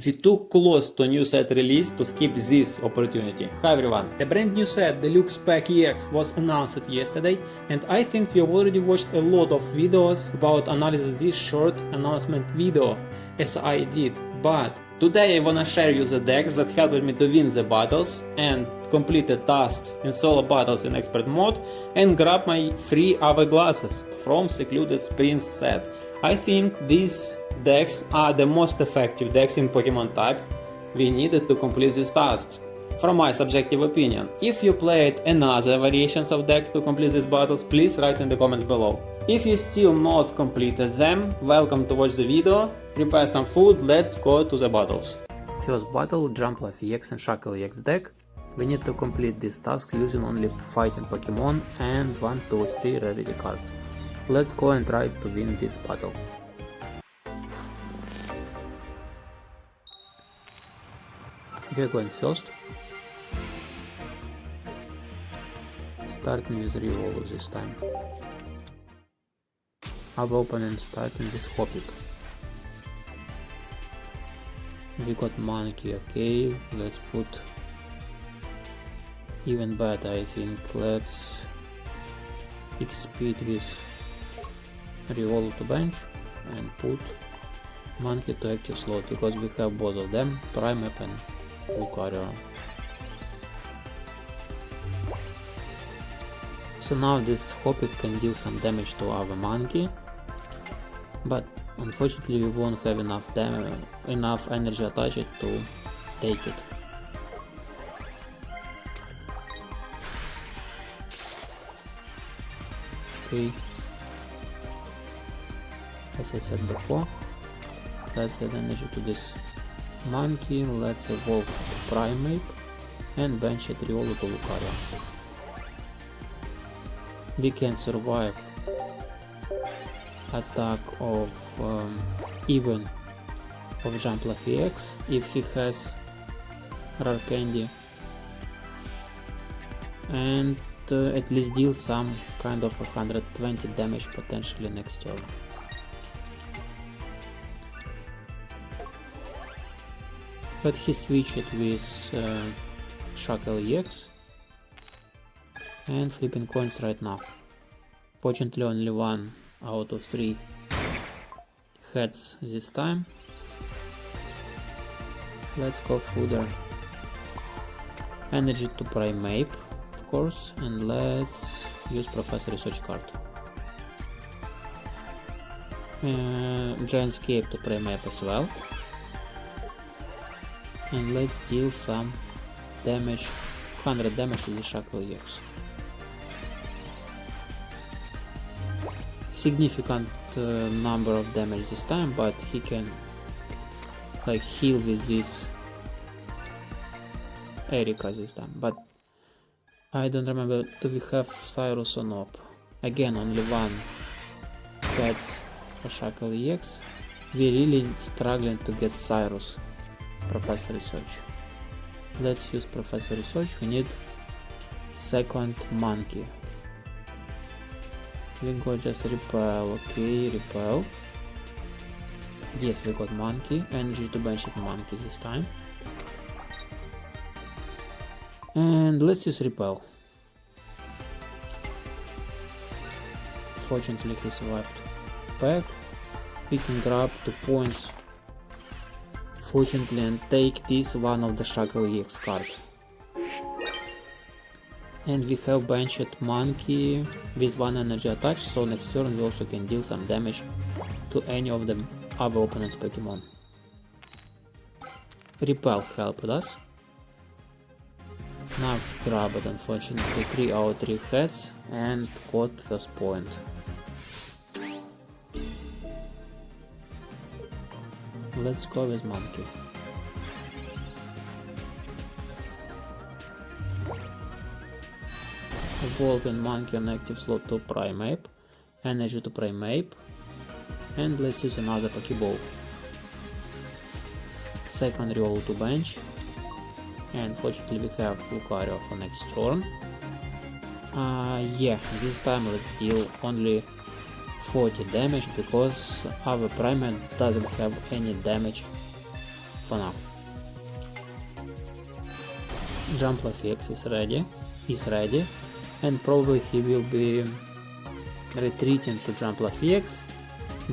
We too close to new set release to skip this opportunity. Hi everyone! The brand new set Deluxe Pack EX was announced yesterday, and I think we have already watched a lot of videos about analyzing this short announcement video, as I did, but today I wanna share you the decks that helped me to win the battles and complete the tasks in solo battles in expert mode and grab my free AVE glasses from Secluded Springs set. I think these decks are the most effective decks in Pokemon type we needed to complete these tasks, from my subjective opinion. If you played another variations of decks to complete these battles, please write in the comments below. If you still not completed them, welcome to watch the video, prepare some food, let's go to the battles. First battle, Jumpluff EX and Shuckle EX deck. We need to complete these tasks using only fighting Pokemon and 1, 2, 3 rarity cards. Let's go and try to win this battle. We're going first, starting with Revolve this time. Our opponent starting with Hoppip. We got Monkey, okay, let's put even better I think, let's speed with Revolve to bench and put Monkey to active slot, because we have both of them, Primeape and Lucario. So now this Hoppip can deal some damage to our Monkey, but unfortunately we won't have enough energy attached to take it. Okay, as I said before, let's add energy to this Monkey, let's evolve Primeape and bench it Riolu to Lucario. We can survive attack of even of Jumpluff EX if he has Rare Candy, and at least deal some kind of 120 damage potentially next turn. But he switched it with Shuckle EX and flipping coins right now. Fortunately only 1 out of 3 heads this time. Let's go further. Energy to Primeape, of course, and let's use Professor Research card. Giant Scape to Primeape as well. And let's deal some damage, 100 damage to the Shuckle EX. Significant number of damage this time, but he can like heal with this Erika this time. But I don't remember, do we have Cyrus or not? Again, only 1 gets for Shuckle EX. We're really struggling to get Cyrus. Professor Research. Let's use Professor Research. We need second Monkey. We got just Repel. Okay, Repel. Yes, we got Monkey. Energy to bench it Monkey this time. And let's use Repel. Fortunately, he survived back. We can grab 2 points. Fortunately, and take this one of the Shuckle EX card. And we have benched Monkey with 1 energy attached, so next turn we also can deal some damage to any of the other opponent's Pokemon. Repel helped us. Now grabbed unfortunately 3 out of 3 heads and got first point. Let's go with Monkey. Evolving Monkey on active slot to Primeape, energy to Primeape, and let's use another Pokeball. Second roll to bench, and fortunately we have Lucario for next turn. Yeah, this time let's deal only 40 damage, because our Primeape doesn't have any damage for now. Jumpluff EX is ready, and probably he will be retreating to Jumpluff EX,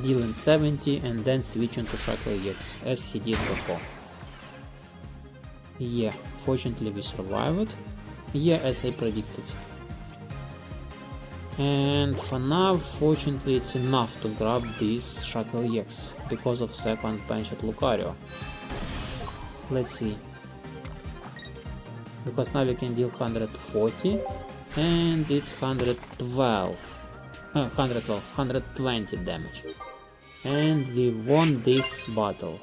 dealing 70 and then switching to Shuckle EX, as he did before. Yeah, fortunately we survived, yeah, as I predicted. And for now, fortunately, it's enough to grab this Shuckle EX, because of second bench at Lucario. Let's see. Because now we can deal 140, and it's 120 damage. And we won this battle.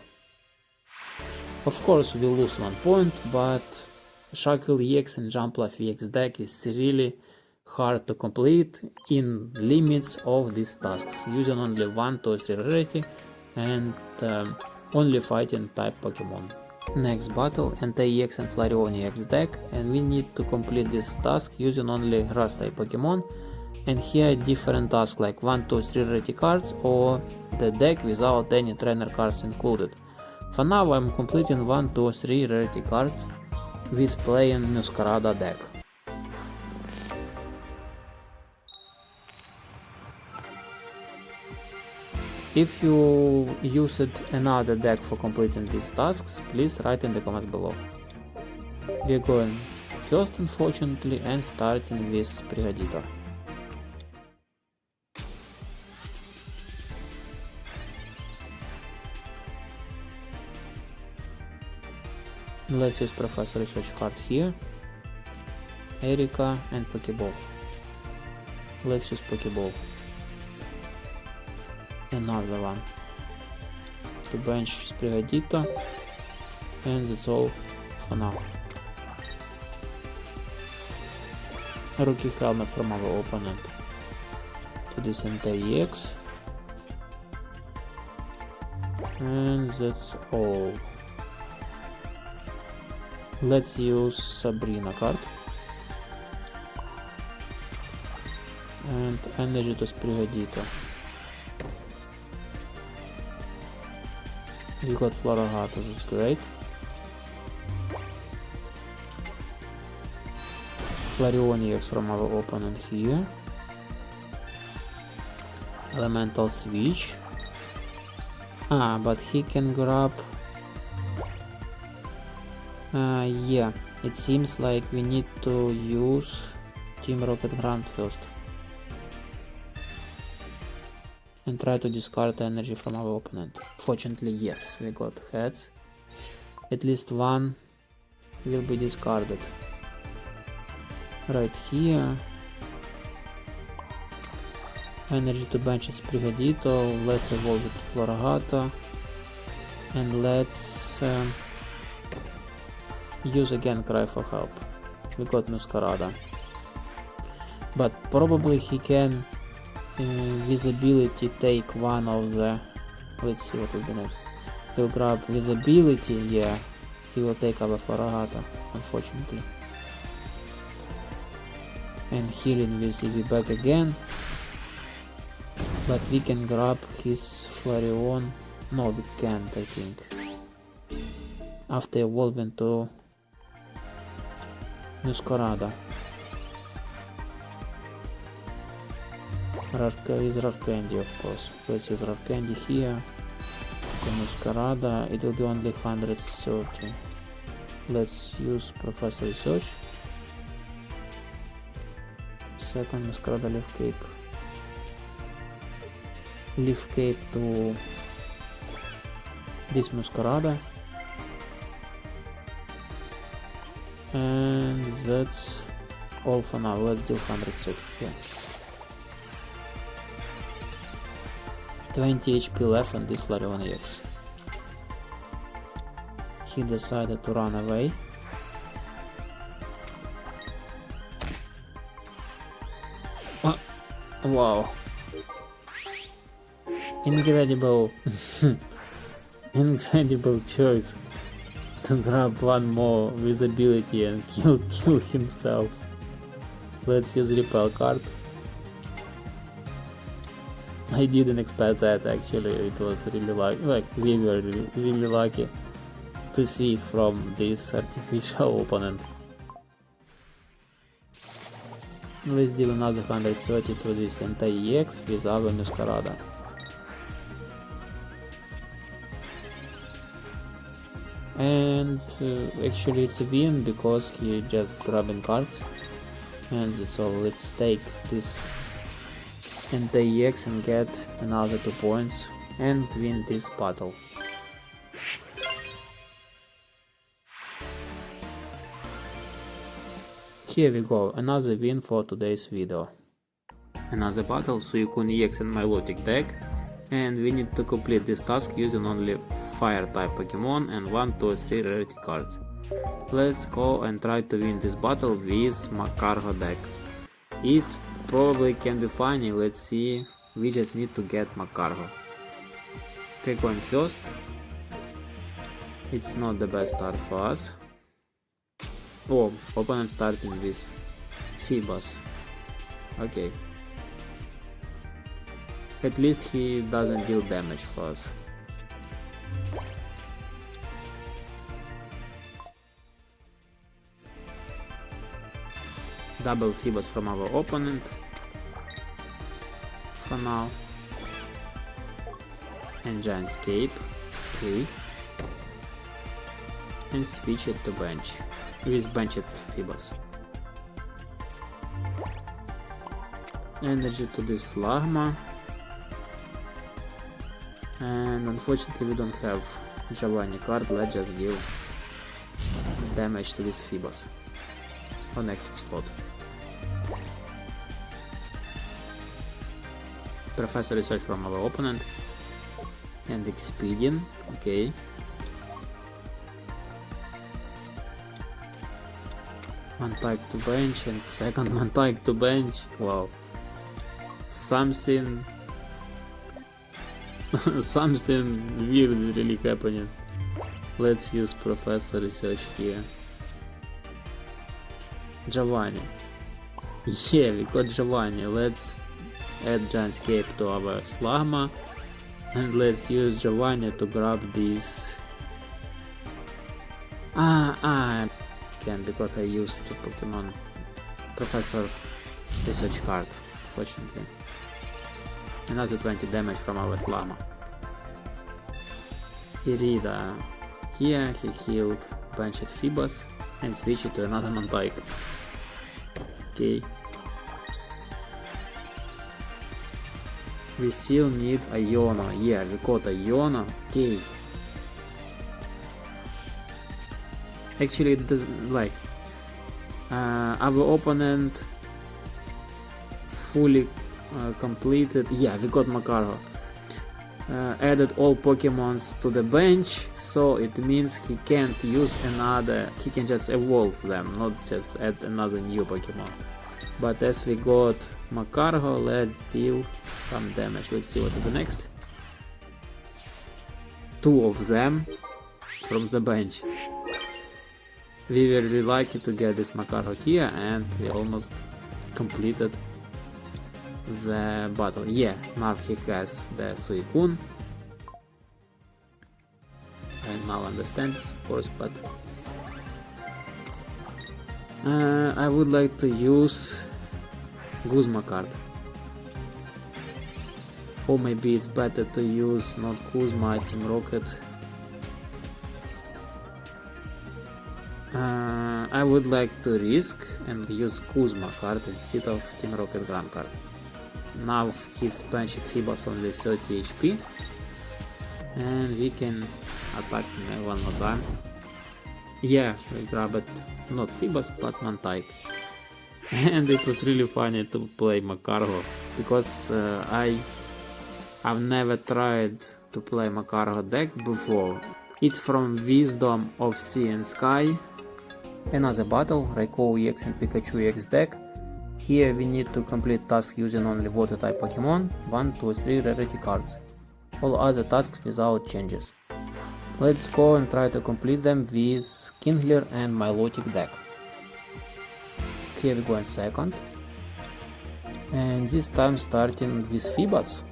Of course, we lose 1 point, but Shuckle EX and Jumpluff EX deck is really hard to complete in limits of these tasks, using only 1 to 3 rarity and only fighting type Pokemon. Next battle, Entei EX and Flareon EX deck, and we need to complete this task using only grass type Pokemon, and here different tasks like 1, 2, 3 rarity cards or the deck without any trainer cards included. For now I'm completing 1, 2, 3 rarity cards with playing Muscarada deck. If you used another deck for completing these tasks, please write in the comments below. We're going first, unfortunately, and starting with Sprigatito. Let's use Professor Research card here, Erika and Pokeball. Let's use Pokeball. Another one to bench Sprigatito, and that's all for now. A rookie helmet from our opponent to this Entei EX, and that's all. Let's use Sabrina card and energy to Sprigatito. We got Poliwrath, that's great. Flareon EX from our opponent here. Elemental switch. But he can grab... yeah, it seems like we need to use Team Rocket Grant first. And try to discard the energy from our opponent. Fortunately, yes, we got heads. At least one will be discarded. Right here. Energy to bench Sprigatito. Let's evolve it to Poliwrath. And let's use again Cry for Help. We got Muscarada. But probably he can visibility take one of the... Let's see what will be next. He'll grab visibility, yeah. He will take our Poliwrath, unfortunately. And healing with EV back again. But we can grab his Flareon. No, we can't, I think. After evolving to Muscarada. Is Rare Candy, of course. Let's use Rare Candy here. Muscarada, it will be only 130. Let's use Professor Research. Second Muscarada Leaf Cape. Leaf Cape to this Muscarada. And that's all for now. Let's do 160. Yeah. 20 HP left on this Flareon EX. He decided to run away. Wow. Incredible. Incredible choice to grab one more visibility and kill himself. Let's use Repel card. I didn't expect that actually, it was really lucky, like we were really lucky. to see it from this artificial opponent. Let's deal another 130 to this Entei EX with our Muscarada. And actually it's a win because he just grabbing cards. And so let's take this Entei EX and get another 2 points and win this battle. Here we go, another win for today's video. Another battle, Suicune EX and Milotic deck, and we need to complete this task using only fire type Pokemon and 1, 2, 3 rarity cards. Let's go and try to win this battle with Magcargo deck. It probably can be funny, let's see, we just need to get Magcargo. Okay, going first. It's not the best start for us. Oh, opponent starting with Phoebus. Okay. At least he doesn't deal damage for us. Double Phoebus from our opponent for now. And Giant Scape. Okay. And switch it to bench. With benched Phoebus. Energy to this Slugma. And unfortunately we don't have Giovanni card, let's just deal damage to this Phoebus on active slot. Professor Research from our opponent and Expedian, okay. One type to bench and second one type to bench, wow. Something weird is really happening. Let's use Professor Research here. Giovanni. Yeah, we got Giovanni. Let's add Giant Scape to our Slugma. And let's use Giovanni to grab this. Can't because I used the Pokemon Professor Research card, fortunately. Another 20 damage from our Slugma. Irida. Here he healed benched Phoebus and switched it to another non-type. Okay. We still need Iono. Yeah, we got Iono. Okay. Actually, it doesn't like our opponent fully completed. Yeah, we got Magcargo. Added all Pokemons to the bench, so it means he can't use another. He can just evolve them, not just add another new Pokemon. But as we got Magcargo, let's deal some damage. Let's see what to do next. 2 of them from the bench. We were really lucky to get this Magcargo here, and we almost completed the battle. Yeah, now he has the Suicune. I now understand this, of course, but I would like to use Guzma card. Or maybe it's better to use not Kuzma, Team Rocket. I would like to risk and use Kuzma card instead of Team Rocket Grand card. Now his benched Phoebus only 30 HP and we can attack him one more time. Yeah, we grabbed not Phoebus but non-type. And it was really funny to play Magcargo because I've never tried to play Magcargo deck before. It's from Wisdom of Sea and Sky. Another battle, Raikou EX and Pikachu EX deck. Here we need to complete tasks using only water type Pokemon, 1, 2, 3 rarity cards. All other tasks without changes. Let's go and try to complete them with Kingler and Milotic deck. Here we go in second. And this time starting with Phoebus.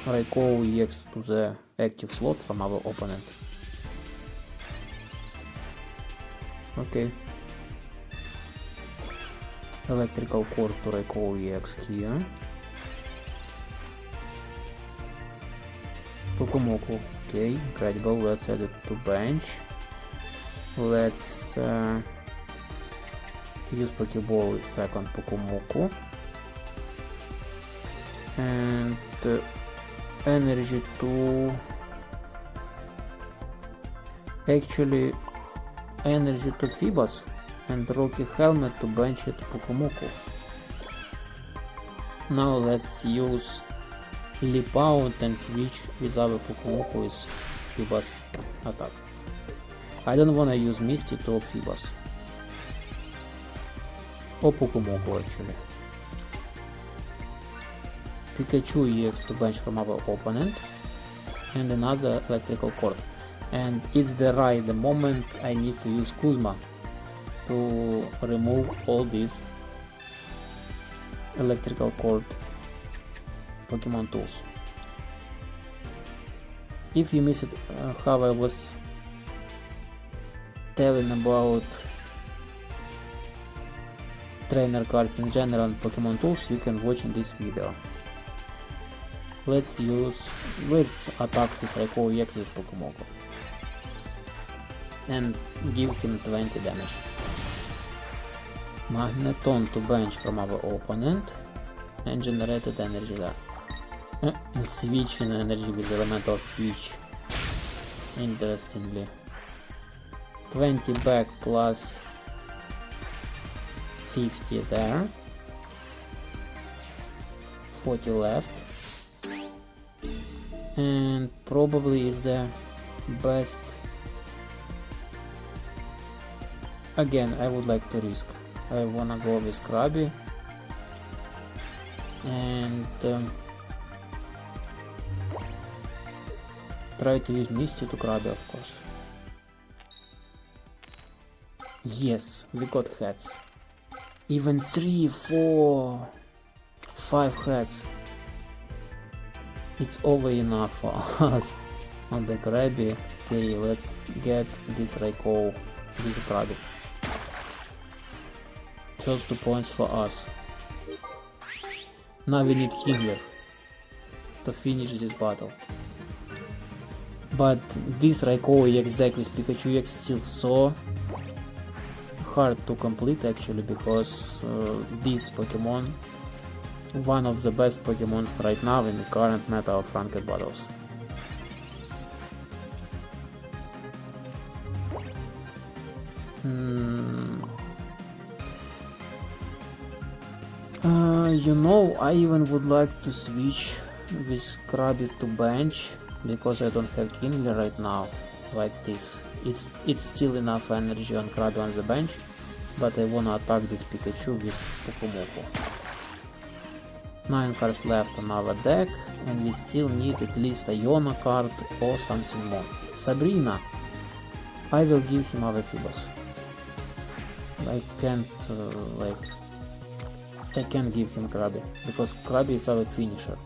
Raikou EX to the active slot from our opponent. Okay. Electrical cord to Raikou EX here. Pukumoku, okay, incredible, let's add it to bench. Let's use Pokeball with second Pukumoku. And energy to... Actually, energy to Phoebus. And Rocky Helmet to bench it Pukumoku. Now let's use Leap Out and switch with our Pukumoku with Phoebus attack. I don't wanna use Misty to Phoebus. Or Pukumoku actually. Pikachu EX to bench from our opponent. And another electrical cord. And it's the right moment I need to use Kuzma to remove all these electrical cord Pokemon tools. If you missed how I was telling about trainer cards in general and Pokemon tools, you can watch in this video. Let's attack this Raikou EX with Pukumoku and give him 20 damage. Magneton to bench from our opponent and generated energy there. Switch in energy with elemental switch. Interestingly. 20 back plus 50 there. 40 left. And probably is the best. Again, I would like to risk. I wanna go with Krabby and try to use Misty to Krabby, of course. Yes, we got heads. Even 3, 4, 5 heads. It's over enough for us on the Krabby. Okay, let's get this Raikou, this Krabby. First 2 points for us. Now we need Kingler to finish this battle. But this Raikou EX deck with Pikachu EX is still so hard to complete actually, because this Pokemon, one of the best Pokemons right now in the current meta of ranked battles. You know, I even would like to switch with Krabby to bench, because I don't have Kingler right now, like this. It's still enough energy on Krabby on the bench, but I wanna attack this Pikachu with Pukumoku. 9 cards left on our deck, and we still need at least a Yona card or something more. Sabrina! I will give him our Phoebus. I can't I can't give him Krabby, because Krabby is our finisher.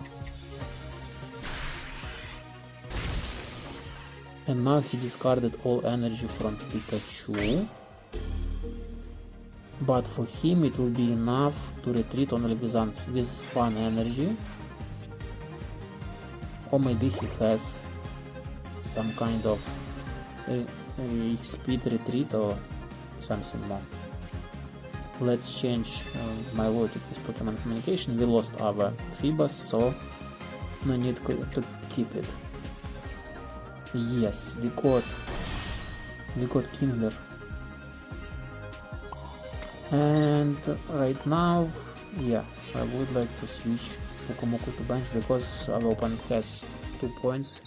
And now he discarded all energy from Pikachu. But for him it will be enough to retreat only with 1 energy. Or maybe he has some kind of speed retreat or something more. Let's change Milotic with Pokemon Communication. We lost our Phoebus, so no need to keep it. Yes, we got Kingler. And right now, yeah, I would like to switch Pukumoku to bench, because our opponent has 2 points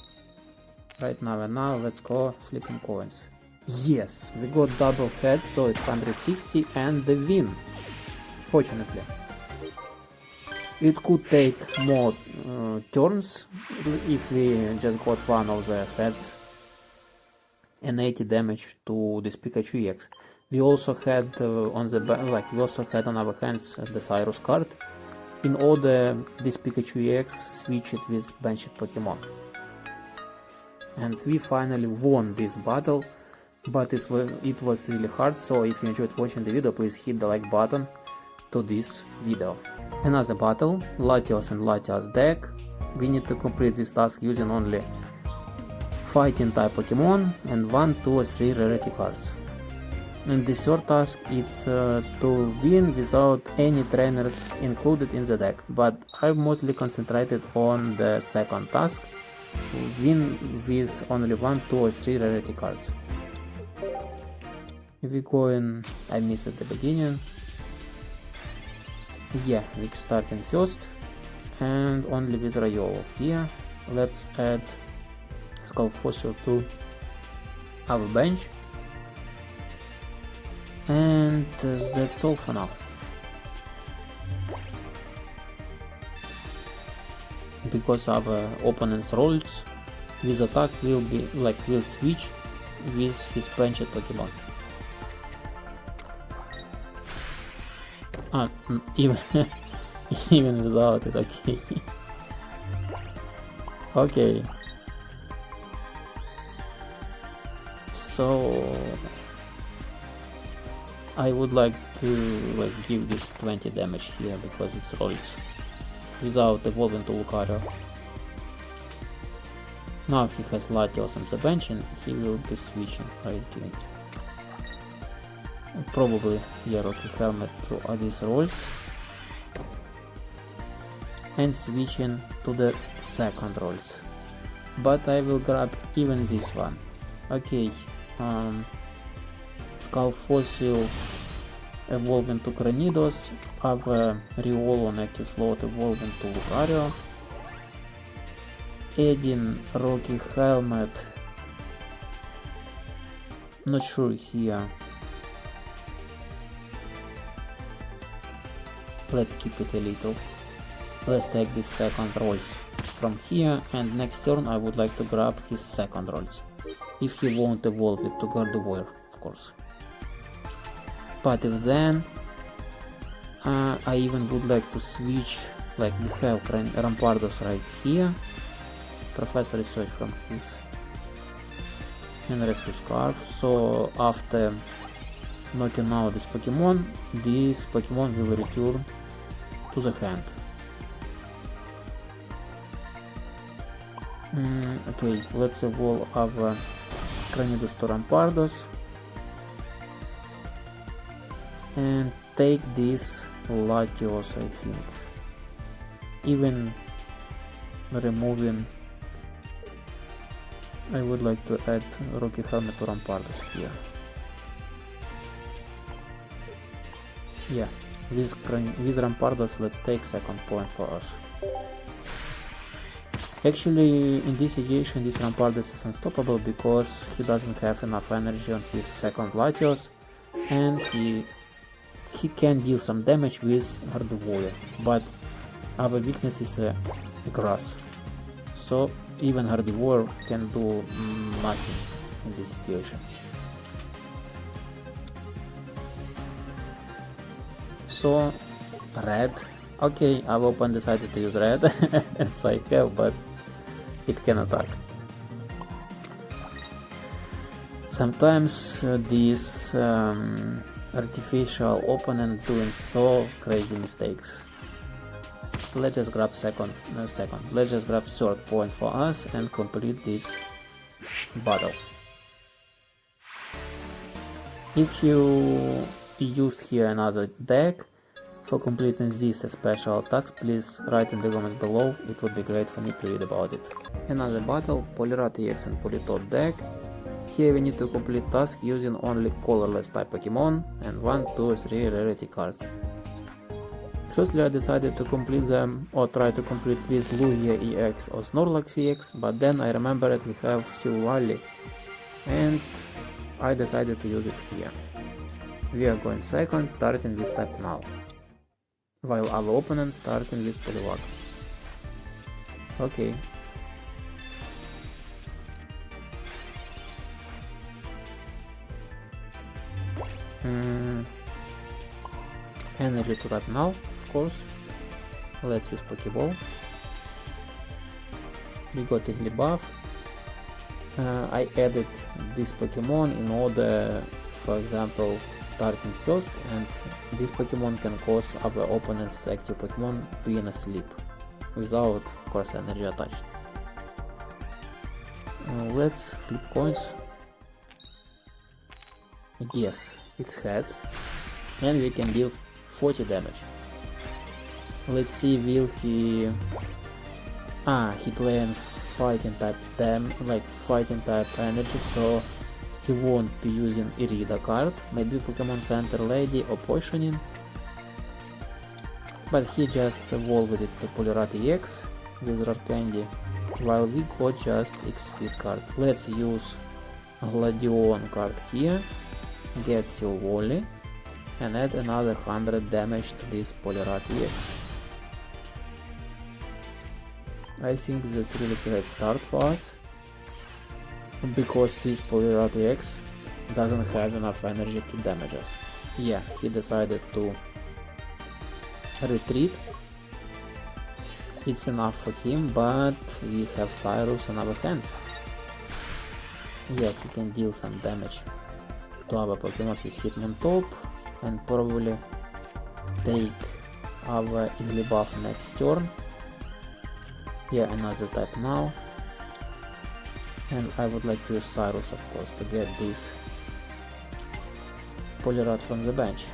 right now. And now let's go flipping coins. Yes, we got double heads, so it's 160 and the win, fortunately. It could take more turns if we just got one of the heads and 80 damage to this Pikachu EX. We also had on our hands the Cyrus card. In order this Pikachu EX switch it with benched Pokemon. And we finally won this battle but it was really hard, so if you enjoyed watching the video, please hit the like button to this video. Another battle, Latios and Latias deck. We need to complete this task using only fighting type Pokemon and 1, 2 or 3 rarity cards. And the third task is to win without any trainers included in the deck, but I mostly concentrated on the second task, win with only 1, 2 or 3 rarity cards. If we go in, I missed at the beginning. Yeah, we starting first and only with Raikou here. Let's add Skull Fossil to our bench, and that's all for now. Because our opponent's rolls with attack will switch with his benched Pokemon. Even without it, okay. Okay. So I would like to give this 20 damage here because it's rolls without evolving to Lucario. Now he has Latios on the bench and he will be switching, I think. Probably Rocky Helmet to these rolls and switching to the second rolls, but I will grab even this one. Okay, Skull Fossil evolving to Granidos, have a Riolu on active slot evolving to Lucario, adding Rocky Helmet, not sure here. Let's keep it a little. Let's take this second rolls from here, and next turn I would like to grab his second rolls. If he won't evolve it to Gardevoir, of course. But if then, I even would like to switch, like we have Rampardos right here. Professor Research from his and Rescue Scarf. So after knocking out this Pokemon will return to the hand. Okay, let's evolve our Granidos to Rampardos and take this Latios, I think. Even removing, I would like to add Rocky Helmet to Rampardos here. Yeah, with Rampardos, let's take second point for us. Actually, in this situation, this Rampardos is unstoppable because he doesn't have enough energy on his second Latios, and he can deal some damage with Gardevoir, but our weakness is grass, so even Gardevoir can do nothing in this situation. So red, okay, our opponent decided to use red as I have, but it can attack. Sometimes this artificial opponent doing so crazy mistakes. Let's just grab let's just grab third point for us and complete this battle. If you used here another deck for completing this special task, please write in the comments below, it would be great for me to read about it. Another battle, Poliwrath EX and Politoed deck. Here we need to complete task using only colorless type Pokemon and 1, 2, 3 rarity cards. Firstly I decided to complete them or try to complete with Lugia EX or Snorlax EX, but then I remembered we have Silvally and I decided to use it here. We are going second, starting with type Null, while our opponent starting with Poliwrath. Okay. Energy to type Null, of course. Let's use Pokeball. We got a buff. I added this Pokemon in order, for example, starting first, and this Pokemon can cause other opponent's active Pokemon being asleep, without, of course, energy attached. Let's flip coins. Yes, it's heads, and we can deal 40 damage. Let's see, will he... he playing fighting type fighting type energy, so he won't be using Irida card, maybe Pokemon Center Lady or Poisoning, but he just evolved it to Poliwrath EX with Rare Candy, while we got just X-Speed card. Let's use Gladion card here, get Silvally, and add another 100 damage to this Poliwrath EX. I think that's really great start for us, because this Poliwrath EX doesn't have enough energy to damage us. Yeah, he decided to retreat. It's enough for him, but we have Cyrus in our hands. Yeah, he can deal some damage to our Pokemon with Hitmontop, and probably take our Igglybuff next turn. Yeah, another type now. And I would like to use Cyrus, of course, to get this Poliwrath from the bench.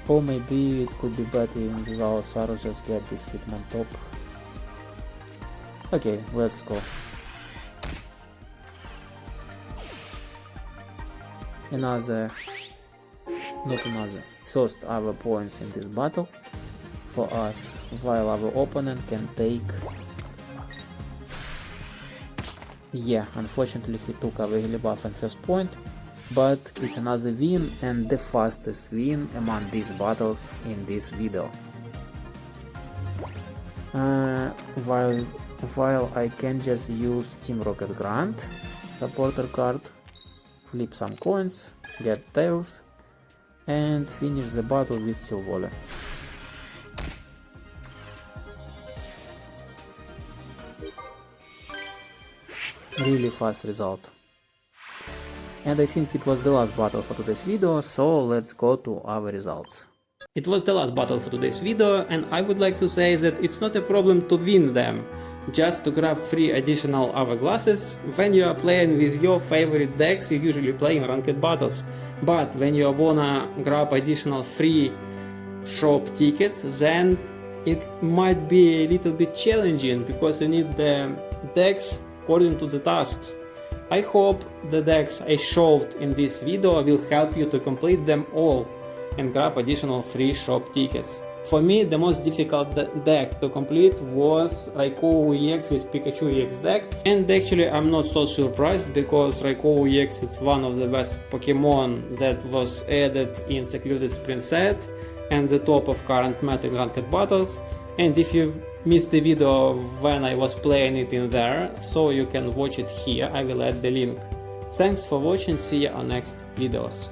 Or maybe it could be better even without Cyrus, just get this Hitmontop. Okay, let's go. First our points in this battle for us, while our opponent can take... Yeah, unfortunately he took our Igglybuff and first point, but it's another win, and the fastest win among these battles in this video. While I can just use Team Rocket Grant supporter card, flip some coins, get tails, and finish the battle with Silvally. Really fast result. And I think it was the last battle for today's video, so let's go to our results. It was the last battle for today's video, and I would like to say that it's not a problem to win them, just to grab 3 additional hourglasses. When you are playing with your favorite decks, you usually play in ranked battles, but when you wanna grab additional free shop tickets, then it might be a little bit challenging, because you need the decks according to the tasks. I hope the decks I showed in this video will help you to complete them all and grab additional free shop tickets. For me, the most difficult deck to complete was Raikou EX with Pikachu EX deck, and actually I'm not so surprised, because Raikou EX is one of the best Pokemon that was added in Secluded Spring set and the top of current meta in ranked battles. And if you missed the video when I was playing it in there, so you can watch it here, I will add the link. Thanks for watching, see you on next videos.